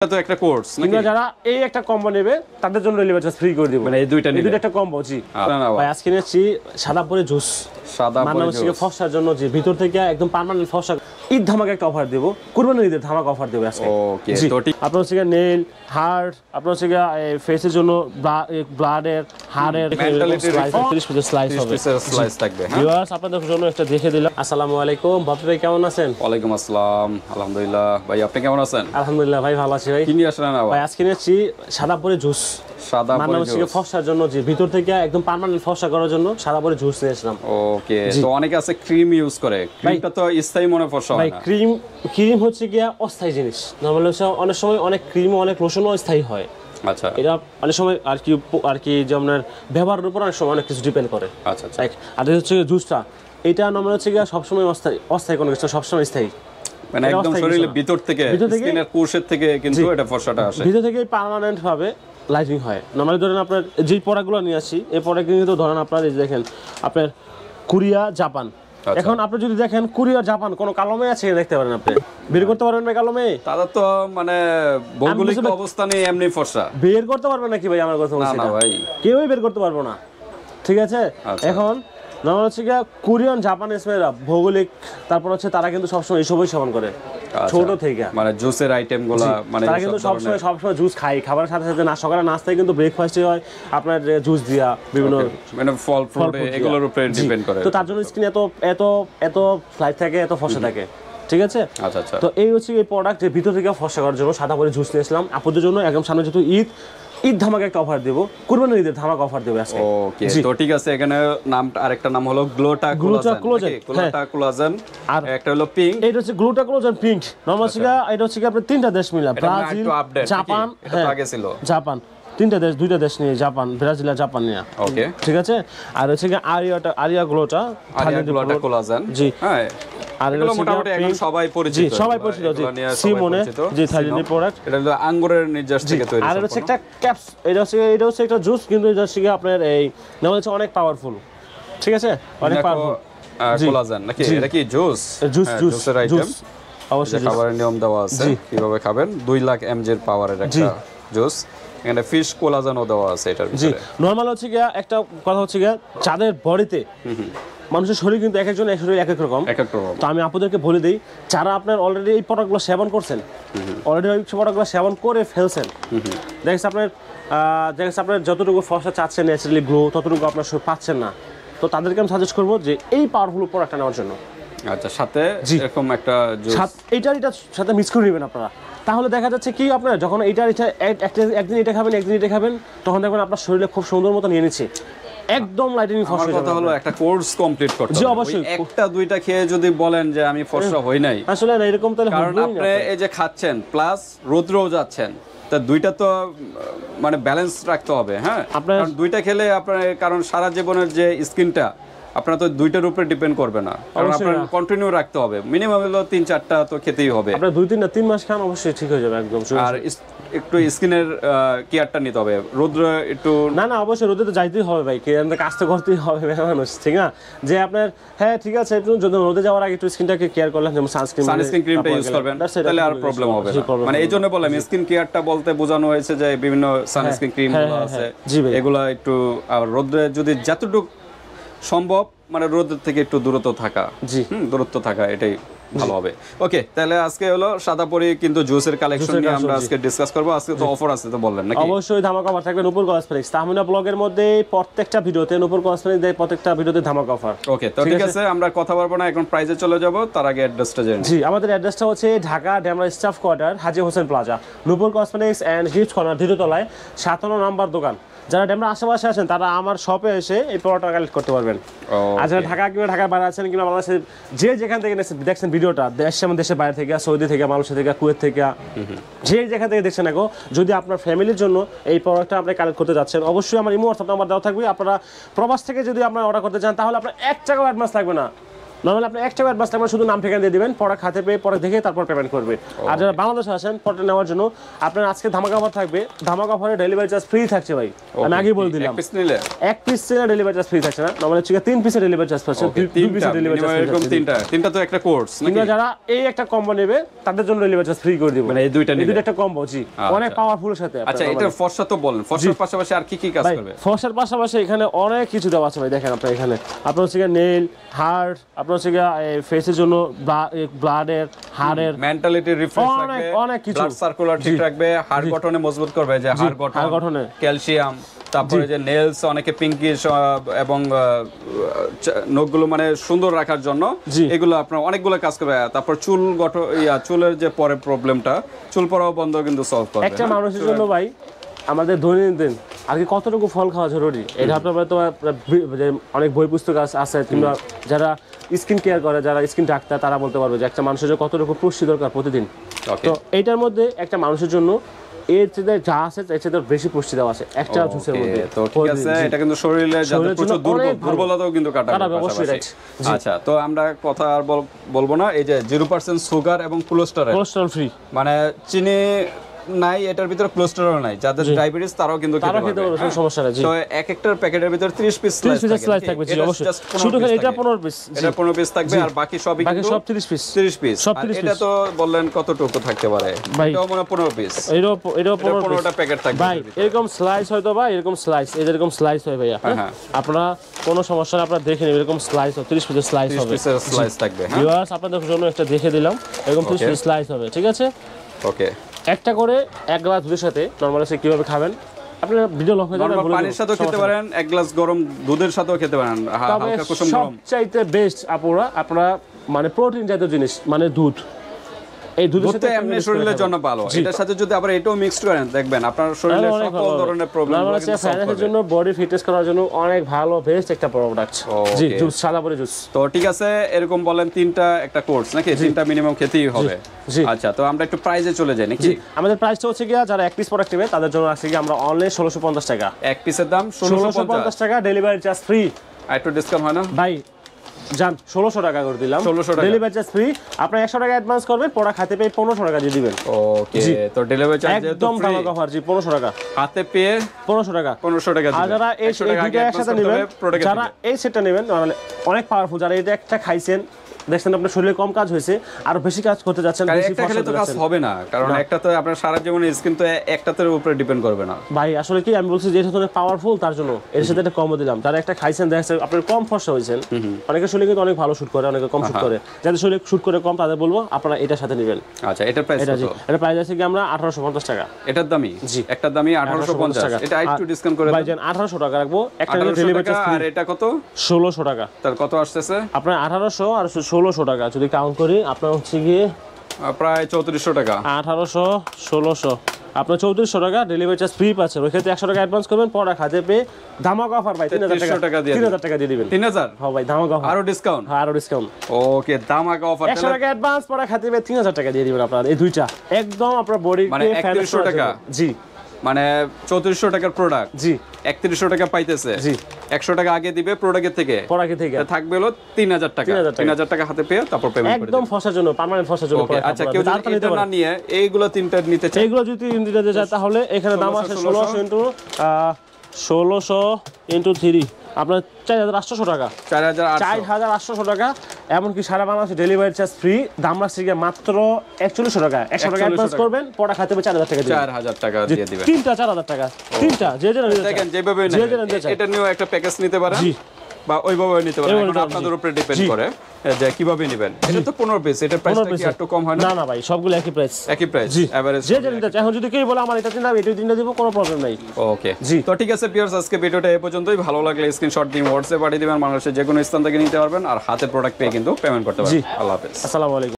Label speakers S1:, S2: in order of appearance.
S1: তো একটা কোর্স নাকি
S2: যারা এই একটা কম্বো নেবে তাদের জন্য ডেলিভারি চার্জ ফ্রি করে দিব।
S1: মানে এই দুইটা
S2: একটা কম্বো জি। ভাই আজকে নিয়েছি সাদা পরে জুস,
S1: সাদা পরে জুস
S2: ফর্সার জন্য যে ভিতর থেকে একদম পার্মানেন্ট ফর্সা। ঈদ ধামাকা একটা অফার দেব, কুরবানির ঈদের ধামাকা অফার দেব আজকে।
S1: ওকে তো ঠিক
S2: আপনার হচ্ছে নেল, হার্ট, আপনার হচ্ছে ফেসের জন্য ব্লাডের, হাড়ের স্লাইস হবে,
S1: স্লাইস থাকবে। হ্যাঁ
S2: ভিউয়ার্স আপনাদের জন্য একটা দেখে দিলাম। আসসালামু আলাইকুম বাপি ভাই, কেমন আছেন?
S1: ওয়ালাইকুম আসসালাম, আলহামদুলিল্লাহ। ভাই আপনি কেমন আছেন?
S2: আলহামদুলিল্লাহ ভাই, ভালো আছি ভাই।
S1: কি নিয়ে আসলেন
S2: ভাই আজকে নিয়েছি সাদা পরে জুস,
S1: সাদা পরে জুস
S2: ফর্সার জন্য যে ভিতর থেকে একদম পার্মানেন্ট ফর্সা করার জন্য সাদা পরে জুস নিয়ে আসলাম।
S1: ওকে তো অনেকে আছে ক্রিম ইউজ করে, ক্রিমটা তো স্থায়ী মনে ফর্সা হয়
S2: না ভাই। ক্রিম হচ্ছে গিয়া অস্থায়ী জিনিস। নরমালি হচ্ছে অনেক সময় অনেক ক্রিম অনেক লোশনও স্থায়ী হয়।
S1: আচ্ছা
S2: এটা অনেক সময় আর কি যে আপনার ব্যবহারের উপর অনেক সময় অনেক কিছু ডিপেন্ড করে।
S1: আচ্ছা আচ্ছা।
S2: আর হচ্ছে জুসটা, এটা নরমালি হচ্ছে গিয়া সবসময় অস্থায়ী কোনো কিছু সবসময় স্থায়ী,
S1: মানে একদম শরীরের ভিতর থেকে স্কিনের কোষের থেকে কিন্তু এটা ফর্সাটা আসে,
S2: ভিতর থেকে পার্মানেন্ট ভাবে লাইটিং হয়। নরমালি ধরেন আপনার যে প্রোডাক্টগুলো নিয়ে আসি, এই প্রোডাক্ট কিন্তু ধরেন আপনার এই দেখেন আপনার কোরিয়া, জাপান। এখন আপনি যদি দেখেন কোরিয়া, জাপান কোন কালমে আছে দেখতে পারেন, আপনি বের করতে পারবেন না কালমে?
S1: তাদের তো মানে ভৌগোলিক অবস্থানে এমনি ফর্সা
S2: বের করতে পারবেন নাকি ভাই? আমার কথা বলছি
S1: না ভাই,
S2: কেউই বের করতে পারবো না, ঠিক আছে? এখন নরমাল হচ্ছে গিয়া কোরিয়ান, জাপানিজ মেয়েরা ভৌগোলিক, তারপর হচ্ছে তারা কিন্তু সবসময় এইসবই সেবন করে ছোট থেকে,
S1: মানে জুসের আইটেম গুলা, মানে
S2: তারা কিন্তু সবসময় জুস খায়। খাবারের সাথে সাথে সকালে নাস্তায় কিন্তু ব্রেকফাস্টে হয় আপনার জুস দিয়া বিভিন্ন
S1: মানে ফল ফ্রুট এগুলোর উপরে ডিপেন্ড করে।
S2: তো তার জন্য স্কিন এত ফ্লাইট থাকে, এত ফর্সা থাকে, ঠিক আছে?
S1: আচ্ছা আচ্ছা।
S2: তো এই হচ্ছে এই প্রোডাক্ট, যে ভিতর থেকে ফর্সা করার জন্য সাদা করে জুস নিয়ে আসলাম আপনাদের জন্য। একদম সামনে যেহেতু ঈদ ধামাকা একটা অফার দেব, কুরবানির ঈদের ধামাকা অফার দেব আজকে।
S1: ওকে তো ঠিক আছে। এখানে আরেকটা নাম হলো গ্লোটা কোলাজেন, আর একটা হলো পিঙ্ক।
S2: এটা হচ্ছে গ্লোটা কোলাজেন পিঙ্ক। নরমাল এটা হচ্ছে আপনার তিনটা দেশ মিলা, ব্রাজিল, জাপান,
S1: আগে ছিল
S2: জাপান, দুইটা দেশ নিয়ে, জাপান, ব্রাজিল আর জাপান নিয়ে।
S1: ওকে
S2: ঠিক আছে। আর হচ্ছে আরিয়া গ্লোটা
S1: কোলাজেন।
S2: জি
S1: হ্যাঁ,
S2: আর
S1: এগুলো মোটামুটি এখন সবাই পরিচিত,
S2: সবাই পরিচিত। জি সিমোনে, জি থাইল্যান্ডের প্রোডাক্ট।
S1: এটা হলো আঙ্গুরের নির্যাস থেকে তৈরি।
S2: আর হচ্ছে একটা ক্যাপস, এটা হচ্ছে একটা জুস, কিন্তু এটা হচ্ছে আপনার এই নাম হচ্ছে অনেক পাওয়ারফুল, ঠিক আছে? অনেক পাওয়ারফুল
S1: কোলাজেন নাকি? এটা কি জুস? জুসের আইটেম অবশ্যই। খাবারের নিয়ম দেওয়া আছে কিভাবে খাবেন। 2 লাখ mg এর পাওয়ারের একটা জুস। এখানে ফিশ কোলাজেনও দেওয়া আছে এটার ভিতরে।
S2: নরমাল হচ্ছে গিয়া একটা কথা হচ্ছে গিয়া, যাদের বডিতে মানুষের শরীর কিন্তু এক একজনের শরীর এক এক রকম। তো আমি আপনাদেরকে বলে দিই, যারা আপনার অলরেডি এই প্রোডাক্টগুলো সেবন করছেন, অলরেডি ওই প্রোডাক্টগুলো সেবন করে ফেলছেন, দেখেন আপনার যতটুকু ফর্সা চাচ্ছেন ন্যাচারালি গ্লো, ততটুকু আপনার পাচ্ছেন না। তো তাদেরকে আমি সাজেস্ট করবো যে এই পাওয়ারফুল প্রোডাক্টটা নেওয়ার জন্য।
S1: আচ্ছা, সাথে এরকম একটা
S2: এইটার সাথে মিক্স করে নেবেন আপনারা। তাহলে দেখা যাচ্ছে কি, আপনার যখন একদিন এটা খাবেন, একদিন এটা খাবেন, তখন দেখবেন আপনার শরীরে খুব সুন্দর মতো নিয়ে নিচ্ছে, একদম লাইটিং ফর্সা।
S1: আমার কথা হলো একটা কোর্স কমপ্লিট করতে হবে। জি অবশ্যই। একটা দুইটা খেয়ে যদি বলেন যে আমি ফর্সা হই নাই,
S2: আসলে না, এরকম তাহলে
S1: কারণ আপনি এই যে খাচ্ছেন প্লাস রোদ্রেও যাচ্ছেন, তা দুইটা তো মানে ব্যালেন্স রাখতে হবে। হ্যাঁ, কারণ দুইটা খেলে আপনার, কারণ সারা জীবনের যে স্কিনটা আপনার তো দুইটার উপরে ডিপেন্ড করবে না, কারণ আপনার কন্টিনিউ রাখতে হবে। মিনিমাম হলো 3-4টা তো খেতেই হবে।
S2: আপনার 2-3 মাস খান, অবশ্যই ঠিক হয়ে যাবে একদম।
S1: আর একটু স্কিনের কেয়ারটা নিতে হবে। রোদ্র একটু
S2: না অবশ্যই রোদে তো যাইতেই হবে ভাই, কাজ তো করতেই হবে মানুষ, ঠিক না? যে আপনার হ্যাঁ ঠিক আছে, যদি রোদে যাওয়ার আগে একটু স্কিনটাকে কেয়ার করলেন, যেমন
S1: সানস্ক্রিন ক্রিমটা ইউজ করবেন, তাহলে আর প্রবলেম হবে না। মানে এই জন্য বললাম স্কিন কেয়ারটা বলতে বোঝানো হয়েছে যে বিভিন্ন সানস্ক্রিন ক্রিম গুলো আছে, এগুলা একটু রোদে যদি যতটুকু সম্ভব মানে রোদের থেকে একটু দূরত্ব থাকা, এটাই ভালো হবে। ওকে, তাহলে আজকে হলো সাদা পরি কিন্তু জুসের কালেকশন নিয়ে আমরা আজকে ডিসকাস করব। আজকে তো অফার আছে তো বললেন নাকি?
S2: অবশ্যই ধামাকা অফার থাকবে নূপুর কসমেটিক্স। তাহমিনা ব্লগের মধ্যে প্রত্যেকটা ভিডিওতে নূপুর কসমেটিক্স দেয়, প্রত্যেকটা ভিডিওতে ধামাকা অফার।
S1: ওকে, তো ঠিক আছে, আমরা কথা বলবো না, এখন প্রাইসে চলে যাব। তার আগে অ্যাড্রেসটা জেনে
S2: জি, আমাদের অ্যাড্রেসটা হচ্ছে Dhaka Demra staff quarter, Haji Hossain plaza, Nupur cosmetics and gift corner, দ্বিতীয়তলায় 57 নম্বর দোকান। যারা ডেমরা আশেপাশে আছেন তারা আমার শপে এসে এই প্রোডাক্টটা কালেক্ট করতে পারবেন। আর যারা ঢাকা কিংবা ঢাকার বাইরে আছেন কিংবা বাংলাদেশের যেখান থেকে দেখছেন ভিডিওটা, দেশের বাইরে থেকে, সৌদি থেকে, মালয়েশিয়া থেকে, কুয়েত থেকে, যেখান থেকে দেখছেন এখন, যদি আপনার ফ্যামিলির জন্য এই প্রোডাক্টটা আপনি কালেক্ট করতে যাচ্ছেন, অবশ্যই আমার ইমো হোয়াটসঅ্যাপ নাম্বার দেওয়া থাকবে। আপনারা প্রবাস থেকে যদি আপনারা অর্ডার করতে চান, তাহলে আপনার 1 টাকাও অ্যাডভান্স থাকবে না, নরমালি আপনি 1 টাকা অ্যাডভান্স টাকা শুধু নাম ঠিকানা দিয়ে দিবেন, পরে খাতে পেয়ে পরে দেখে তারপর পেমেন্ট করবে। আর যারা বাংলাদেশে আসেন প্রোডাক্ট নেওয়ার জন্য আপনার আজকে ধামাকা অফার থাকবে, ধামাকা অফারে ডেলিভারি চার্জ ফ্রি থাকছে ভাই, আমি আগেই বলে দিলাম। এক পিস নিলে ডেলিভারি চার্জ ফ্রি থাকছে না, নরমালি হচ্ছে 3 পিসের ডেলিভারি চার্জ পাচ্ছে, 2 পিসের ডেলিভারি চার্জ
S1: এরকম তিনটা তো একটা কোর্স নাকি?
S2: যারা এই একটা কম্বো নেবে তাদের জন্য ডেলিভারি চার্জ ফ্রি করে দিব,
S1: মানে এই দুইটা নিলে
S2: একটা কম্বো। জি, অনেক পাওয়ারফুলের সাথে।
S1: আচ্ছা, এটা ফর্সা তো বলেন, ফর্সার পাশাপাশি আর কি কি কাজ করবে?
S2: ফর্সার পাশাপাশি এখানে অনেক কিছু দেওয়া আছে ভাই, দেখেন আপনার এখানে আপনার হচ্ছে নেল, হার্ট, আপনার হচ্ছে ফেসের জন্য ব্লাডের, হাড়ের,
S1: মেন্টালিটি রিফ্রেশ রাখবে,
S2: অনেক কিছু,
S1: ব্লাড সার্কুলার ঠিক রাখবে, হাড় গঠনে মজবুত করবে, যে হাড় গঠনে, ক্যালসিয়াম, তারপরে যে নেলস অনেকে পিঙ্কিশ এবং নখগুলো মানে সুন্দর রাখার জন্য এগুলো আপনার অনেকগুলো কাজ করবে। তারপর চুল গঠন, চুলের যে পরে প্রবলেমটা, চুল পড়াও বন্ধ কিন্তু সলভ করবে।
S2: একটা মানুষের জন্য ভাই আমাদের দৈনন্দিন আর কি কতটুকু ফল খাওয়া জরুরি, এটা আপনার তো অনেক বই পুস্তক আছে, কিংবা যারা স্কিন কেয়ার করে, যারা স্কিন ডাক্তার, তারা বলতে পারবে যে একটা মানুষের জন্য কতটুকু পুষ্টি দরকার প্রতিদিন। তো এইটার মধ্যে একটা মানুষের জন্য এর চেয়ে যা আছে এর চেয়ে বেশি পুষ্টি দেওয়া আছে একটা জুসের মধ্যে।
S1: তো ঠিক আছে, এটা কিন্তু শরীরে যাদের প্রচুর দুর্বলতাও কিন্তু কাটাবে অবশ্যই। আচ্ছা, তো আমরা কথা আর বলবো না, এই যে 0% সুগার এবং কোলেস্টেরল ফ্রি, মানে চিনি নাই, এটার ভিতরে কোলেস্টেরল নাই, যাদের ডায়াবেটিস তারাও কিন্তু খেতে পারবে, কোনো সমস্যা নেই। তো এক একটা প্যাকেটের ভিতরে 30 পিস স্লাইস থাকবে। জি অবশ্যই, শুধু এটা 15 পিস, এটা 15 পিস থাকবে, আর বাকি সবই কিন্তু সব 30 পিস এটা তো বললেন কতটুকু থাকতে পারে? এটাও মনে 15 পিস, এটাও 15টা প্যাকেট থাকবে ভাই। এরকম স্লাইস হয়তো ভাই, এরকম স্লাইস, এই যেরকম স্লাইস হয় ভাইয়া, হ্যাঁ আপনারা কোনো সমস্যা না, আপনারা দেখে নেবেন, এরকম স্লাইস হবে, 30 পিসের স্লাইস হবে, 30 পিসের স্লাইস থাকবে। হ্যাঁ ভিউয়ার্স, আপনাদের জন্য একটা দেখে দিলাম, এরকম 30 পিস স্লাইস হবে, ঠিক আছে? ওকে, একটা করে 1 গ্লাস দুধের সাথে নরমালি সে কিভাবে খাবেন আপনারা ভিডিও লক হয়ে যাবে, পানির সাথেও খেতে পারেন, 1 গ্লাস গরম দুধের সাথেও খেতে পারেন, হালকা কুসুম গরম। সবচাইতে বেস্ট আপনারা মানে প্রোটিন জাতীয় জিনিস, মানে দুধ, এই দুধের সাথে এমনি শরীরের জন্য ভালো, এটার সাথে যদি আবার এটাও মিক্সড করেন দেখবেন আপনার শরীরে সকল ধরনের প্রবলেম গুলো কিন্তু সলভ হবে। জন্য বডি ফিটনেস করার জন্য অনেক ভালো বেস্ট একটা প্রোডাক্ট। জি, জুস, সাদা বড়ি জুস। তো ঠিক আছে, এরকম বলেন তিনটা একটা কোর্স নাকি, তিনটা মিনিমাম খেতেই হবে। আচ্ছা, তো আমরা একটু প্রাইসে চলে যাই নাকি? আমাদের প্রাইসটা হচ্ছে কি, যারা এক পিস প্রোডাক্ট নেবে তাদের জন্য আছে কি আমরা অনলি 1650 টাকা, এক পিসের দাম 1650 টাকা, ডেলিভারি চার্জ ফ্রি। আর একটু ডিসকাউন্ট হয় না ভাই? জান 1600 টাকা করে দিলাম, 1600 টাকা ডেলিভারি চার্জ ফ্রি। আপনি 100 টাকা অ্যাডভান্স করবেন, পড়া খাতে পেয়ে 1500 টাকা দিয়ে দিবেন। ওকে, তো ডেলিভারি চার্জ একদম ধামাকা অফার। জি, 1500 টাকা হাতে পেয়ে 1500 টাকা দিবেন। আর যারা এই দুটো একসাথে নেবেন, যারা এই সেটটা নেবেন, মানে অনেক পাওয়ারফুল, যারা এটা একটা খাইছেন, দেখছেন আপনার শরীরে কম কাজ হয়েছে, আর বেশি কাজ করতে যাচ্ছেন, বেশি ফসল তো কাজ হবে না, কারণ একটা তো আপনার সারা জীবনে স্কিন তো একটাতে উপরে ডিপেন্ড করবে না ভাই। আসলে কি আমি বলছি যে এটা তো পাওয়ারফুল, তার জন্য এর সাথে একটা কমও দিলাম। যারা একটা খাইছেন, দেখছেন আপনার কম ফসল হয়েছেন, অনেকের শরীরে কিন্তু অনেক ভালো শুট করে, অনেকে কম শুট করে, যাদের শরীরে শুট করে কম তাদের বলবো আপনারা এটার সাথে নেবেন। আচ্ছা, এটার প্রাইস কত? এটার প্রাইস আছে কি আমরা 1850 টাকা, এটার দামই। জি, একটার দামই 1850 টাকা, এটা একটু ডিসকাউন্ট করে ভাই জান 1800 টাকা রাখবো, একটা ডেলিভারি চার্জ। আর এটা কত? 1600 টাকা। তার কত আসছে আপনার? 1800 আর 1600 টাকা যদি কাউন্ট করি আপনার হচ্ছে গিয়ে প্রায় 3400 টাকা। 1800 1600 আপনার 3400 টাকা, ডেলিভারি চার্জ ফ্রি পাচ্ছেন। ওই ক্ষেত্রে 100 টাকা অ্যাডভান্স করবেন, পড়া খাতে পেয়ে ধামাকা অফার ভাই 3000 টাকা দিয়ে 3000 টাকা দিয়ে দিবেন। 3000? হ্যাঁ ভাই, ধামাকা অফার, আরো ডিসকাউন্ট। হ্যাঁ, আরো ডিসকাউন্ট। ওকে, ধামাকা অফার। 100 টাকা অ্যাডভান্স, পড়া খাতে পেয়ে 3000 টাকা দিয়ে দিবেন আপনার এই দুইটা, একদম আপনার বডি মানে 3100 টাকা। জি, মানে 3400 টাকার প্রোডাক্ট, জি 3100 টাকা পাইতেছে। জি, 100 টাকা আগে দিবে প্রোডাক্টের থেকে, থাকবে হলো 3000 টাকা। 3000 টাকা হাতে পেয়ে তারপর পেমেন্ট করে একদম ফসার জন্য, পার্মানেন্ট ফসার জন্য। আচ্ছা, কেউ যদি এটা না নিয়ে এইগুলো তিনটা নিতে চায়, এইগুলো যদি নিতে চায় তাহলে এখানে দাম আছে 1600 ইনটু 3 আপনার 4800 টাকা, 4800 টাকা। এমনকি সারা বাংলাদেশে ডেলিভারি চার্জ ফ্রি। দাম রাখছে মাত্র 4100 টাকা। 100 টাকা অ্যাডভান্স করবেন, পড়া খাতে হবে 4000 টাকা দিয়ে, 4000 টাকা দিয়ে দিবেন। তিনটা 4000 টাকা, তিনটা যে দেখেন যেভাবে এটা নিয়েও একটা প্যাকেজ নিতে পারেন, বা ওইভাবে নিতে পারেন, এখন আপনাদের উপরে ডিপেন্ড করে যে কিভাবে নেবেন। এটা তো 15 পিস, এটা প্রাইসটা কি একটু কম হয় না? না ভাই, সবগুলো একই প্রাইস, একই প্রাইস এভারেজ। যে নিতে চায়, এখন যদি কেউ বলে আমার এটা তিনটা, এটা তিনটা দিব, কোনো প্রবলেম নাই। ওকে, জি। তো ঠিক আছে ভিউয়ার্স, আজকে ভিডিওটা এই পর্যন্তই। ভালো লাগলে স্ক্রিনশট দিয়ে WhatsApp পাঠিয়ে দিবেন, বাংলাদেশের যে কোনো স্থান থেকে নিতে পারবেন, আর হাতে প্রোডাক্ট পেয়ে কিন্তু পেমেন্ট করতে পারবেন। আল্লাহ হাফেজ, আসসালামু আলাইকুম।